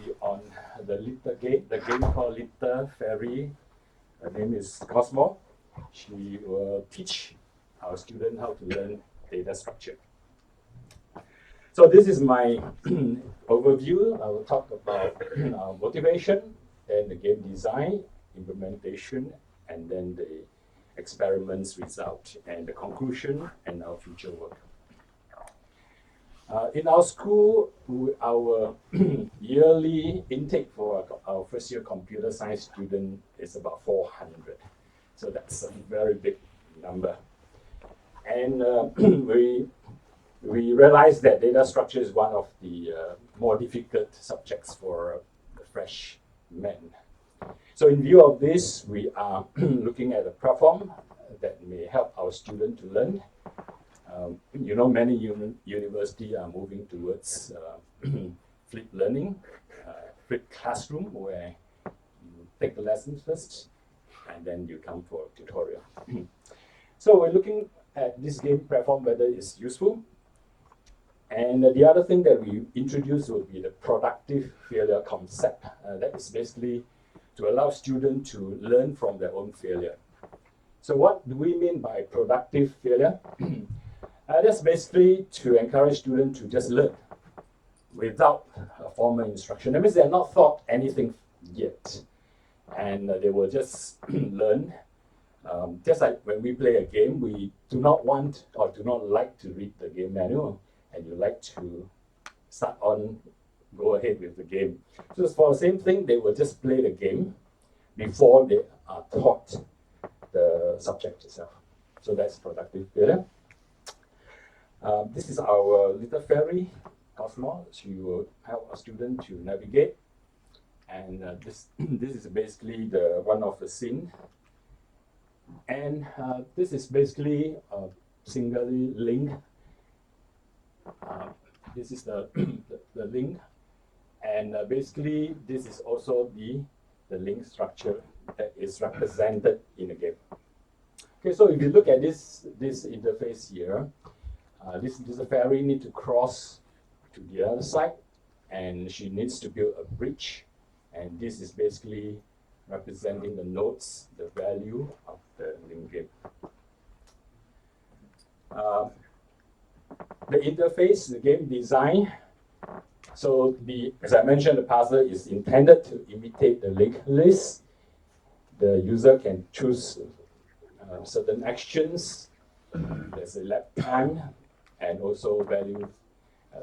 be on the game called Little Fairy. Her name is Cosmo. She will teach our students how to learn data structure. So this is my overview. I will talk about motivation, then the game design, implementation, and then the experiments result, and the conclusion, and our future work. In our school, our yearly intake for our first year computer science student is about 400. So that's a very big number. And we realized that data structure is one of the more difficult subjects for the freshmen. So in view of this, we are looking at a platform that may help our students to learn. Many universities are moving towards flipped learning, flipped classroom, where you take the lessons first, and then you come for a tutorial. So we're looking at this game platform, whether it's useful. And the other thing that we introduce will be the productive failure concept. That is basically to allow students to learn from their own failure. So what do we mean by productive failure? That's basically to encourage students to just learn without a formal instruction. That means they have not thought anything yet. And they will just learn. Just like when we play a game, we do not want or do not like to read the game manual, and you like to go ahead with the game. So it's for the same thing, they will just play the game before they are taught the subject itself. So that's productive failure. This is our little fairy, Cosmo. She will help a student to navigate. And this is basically one of the scene. And this is basically a singly linked. This is the link. And basically, this is also the link structure that is represented in the game. Okay, so if you look at this interface here, this fairy needs to cross to the other side, and she needs to build a bridge. And this is basically representing the nodes, the value of the link game. The interface, the game design. So as I mentioned, the puzzle is intended to imitate the linked list. The user can choose certain actions. There's a lap time, and also value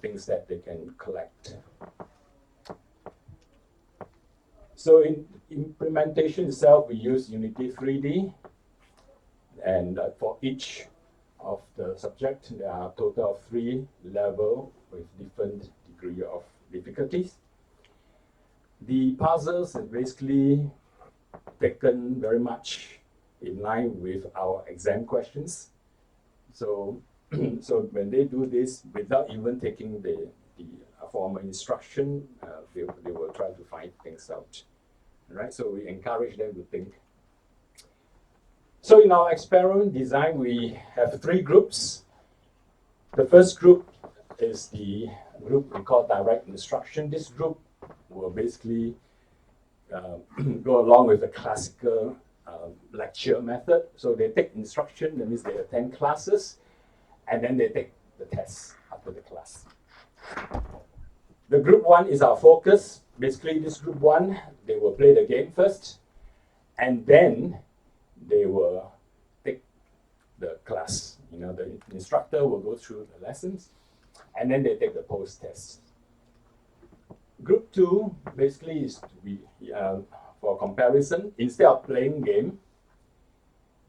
things that they can collect. So in implementation itself, we use Unity 3D, and for each of the subject, there are a total of 3 levels with different degree of difficulties. The puzzles are basically taken very much in line with our exam questions. So, so when they do this without even taking the formal instruction, they will try to find things out. Right? So we encourage them to think. So in our experiment design, we have 3 groups. The first group is the group we call direct instruction. This group will basically go along with the classical lecture method. So they take instruction, that means they attend classes, and then they take the test after the class. The group 1 is our focus. Basically, this group 1, they will play the game first, and then they will take the class. The instructor will go through the lessons, and then they take the post-test. Group 2 basically is to be, for comparison, instead of playing game,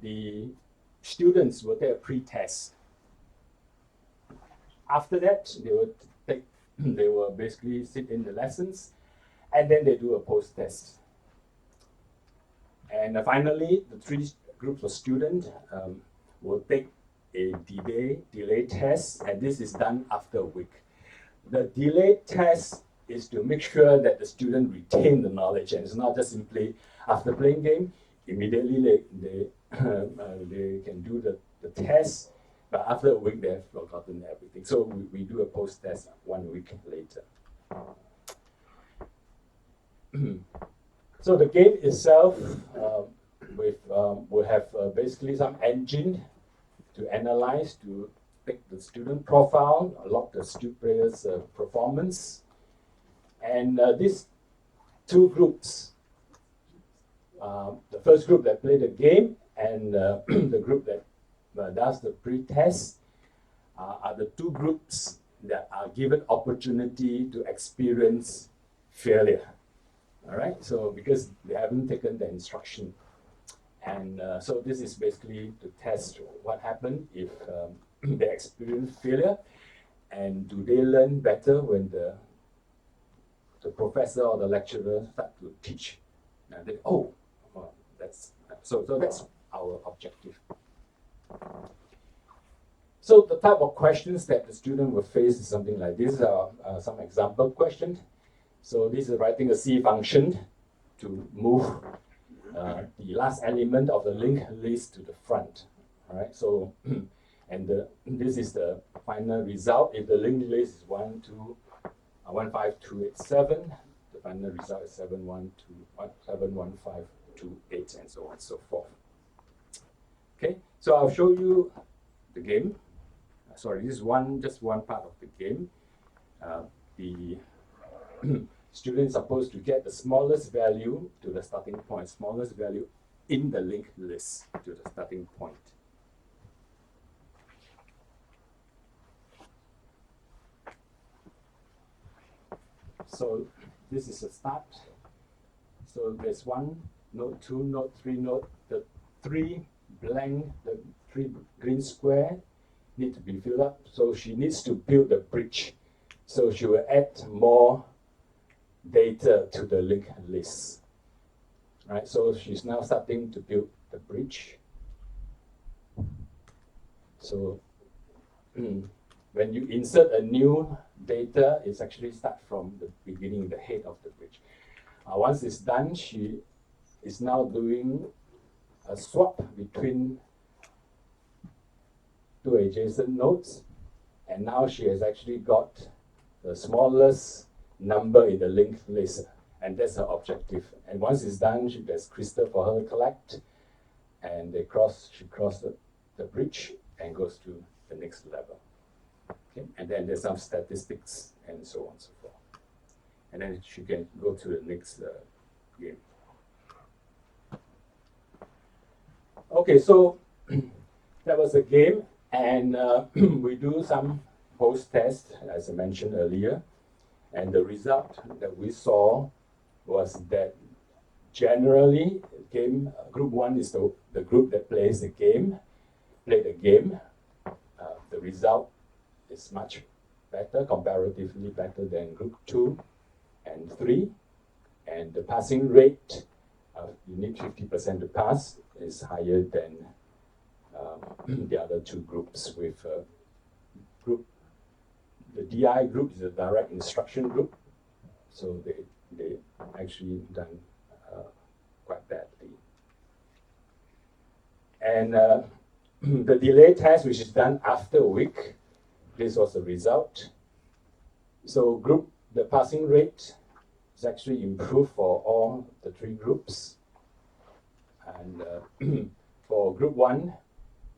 the students will take a pre-test. After that, they will basically sit in the lessons, and then they do a post-test. And finally, the 3 groups of students will take a delay test, and this is done after a week. The delayed test is to make sure that the student retain the knowledge, and it's not just simply after playing game, immediately they can do the test, but after a week they have forgotten everything. So we do a post-test 1 week later. So the game itself will have basically some engine to analyze, to take the student profile, log the student player's performance. And these two groups, the first group that play the game and the group that does the pre-test, are the two groups that are given opportunity to experience failure. All right, so because they haven't taken the instruction. And so this is basically to test what happened if they experience failure, and do they learn better when the professor or the lecturer start to teach. And they, that's our objective. So the type of questions that the student will face is something like this. These are some example questions. So this is writing a C function to move the last element of the linked list to the front. All right. So and this is the final result. If the linked list is 15287, the final result is 71528, and so on and so forth. Okay. So I'll show you the game. Sorry, this is just one part of the game. The student is supposed to get the smallest value to the starting point, smallest value in the linked list to the starting point. So this is a start. So there's 1 node, 2 node, 3 node. The three green square need to be filled up. So she needs to build a bridge. So she will add more data to the linked list. Right, so she's now starting to build the bridge. So when you insert a new data, it's actually start from the beginning, the head of the bridge. Once it's done, she is now doing a swap between two adjacent nodes, and now she has actually got the smallest number in the linked list, and that's her objective. And once it's done, there's crystal for her to collect, and she crosses the bridge and goes to the next level. Okay? And then there's some statistics and so on and so forth. And then she can go to the next game. Okay, so that was the game, and we do some post-test, as I mentioned earlier. And the result that we saw was that generally, group 1 is the group that played the game. The result is much better, comparatively better than group 2 and 3. And the passing rate, you need 50% to pass, is higher than the other two groups. With the DI group is a direct instruction group, so they actually done quite badly. And the delay test, which is done after a week, this was the result. So the passing rate is actually improved for all the three groups. And for group 1,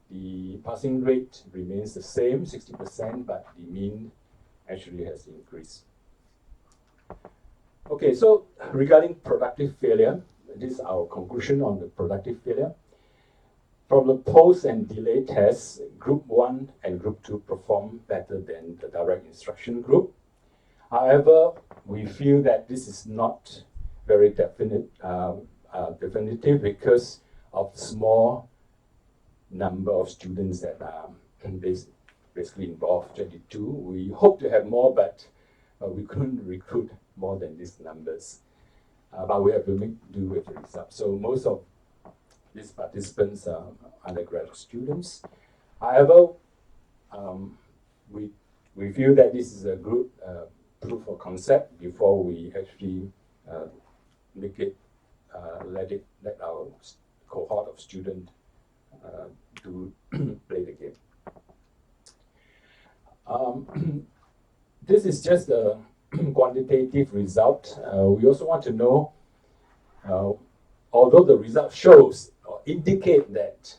the passing rate remains the same, 60%, but the mean actually has increased. Okay, so regarding productive failure, this is our conclusion on the productive failure. From the post and delay tests, group 1 and group 2 perform better than the direct instruction group. However, we feel that this is not very definitive because of small number of students that are basically involved, 22. We hope to have more, but we couldn't recruit more than these numbers. But we have to make do with the results. So most of these participants are undergraduate students. However, we feel that this is a good proof of concept before we actually let our cohort of students to play the game. This is just a quantitative result, we also want to know, although the result shows or indicate that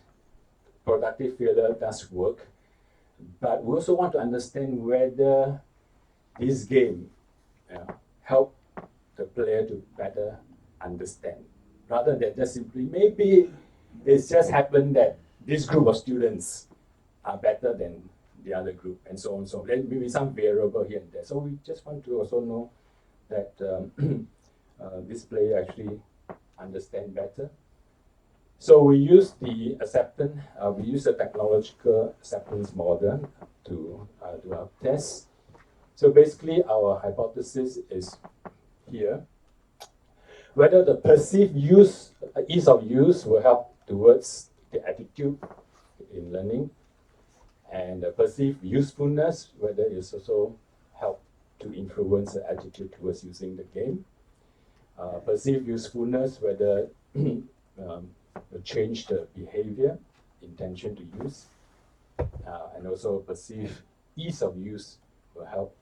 productive failure does work, but we also want to understand whether this game help the player to better understand, rather than just simply, maybe it's just happened that this group of students are better than the other group, and so on. So there may be some variable here and there. So we just want to also know that this player actually understand better. So we use the acceptance, we use the technological acceptance model to do our tests. So basically our hypothesis is here, whether the perceived ease of use will help towards the attitude in learning, and the perceived usefulness, whether it's also help to influence the attitude towards using the game. Perceived usefulness, whether will change the behavior, intention to use, and also perceived ease of use will help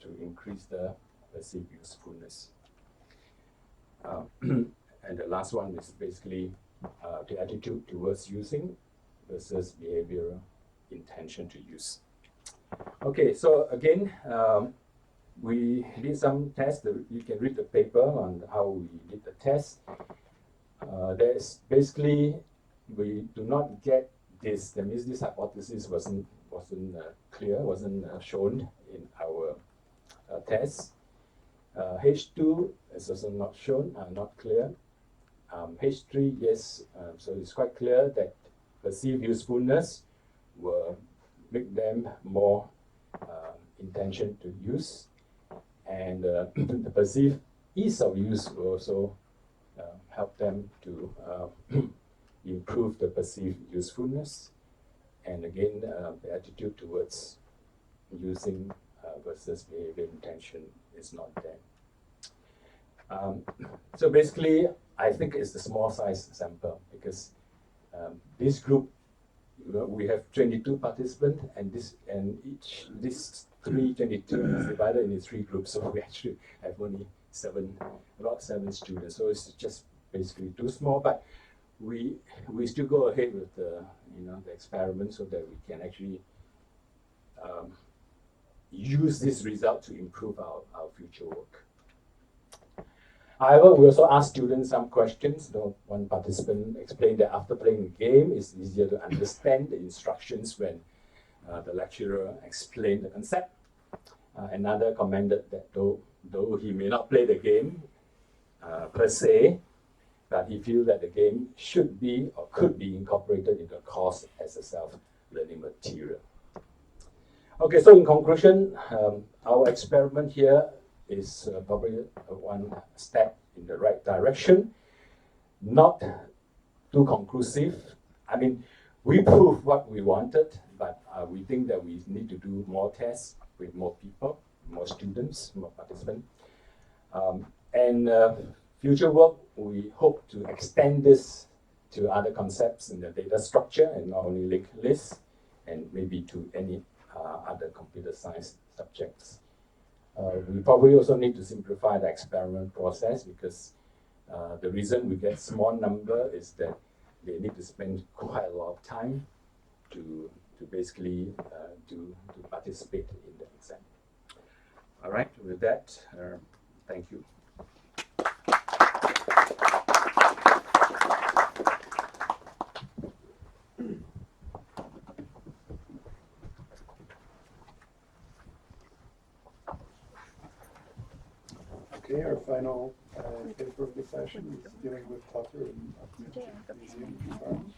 to increase the perceived usefulness. And the last one is basically the attitude towards using versus behavioral intention to use. Okay, so again, we did some tests. You can read the paper on how we did the test. There's basically, we do not get this, that means this hypothesis wasn't clear, wasn't shown in our test. H2 is also not shown, not clear. H3, yes, so it's quite clear that perceived usefulness will make them more intention to use, and the perceived ease of use will also help them to improve the perceived usefulness, and again the attitude towards using versus behavior intention is not there. So basically, I think it's a small size sample, because this group, we have 22 participants, and this 322 is divided into 3 groups, so we actually have only about 7 students. So it's just basically too small, but we still go ahead with the the experiment, so that we can actually use this result to improve our future work. However, we also ask students some questions. One participant explained that after playing the game, it's easier to understand the instructions when the lecturer explained the concept. Another commented that though he may not play the game per se, but he feels that the game should be or could be incorporated into the course as a self-learning material. Okay, so in conclusion, our experiment here is probably one step in the right direction, not too conclusive. I mean, we proved what we wanted, but we think that we need to do more tests with more people, more students, more participants. And future work, we hope to extend this to other concepts in the data structure, and not only linked lists, and maybe to any other computer science subjects. We probably also need to simplify the experiment process, because the reason we get small number is that they need to spend quite a lot of time to basically to participate in the exam. All right, with that, thank you. Okay, our final paper of the session is dealing with clutter and museum environments.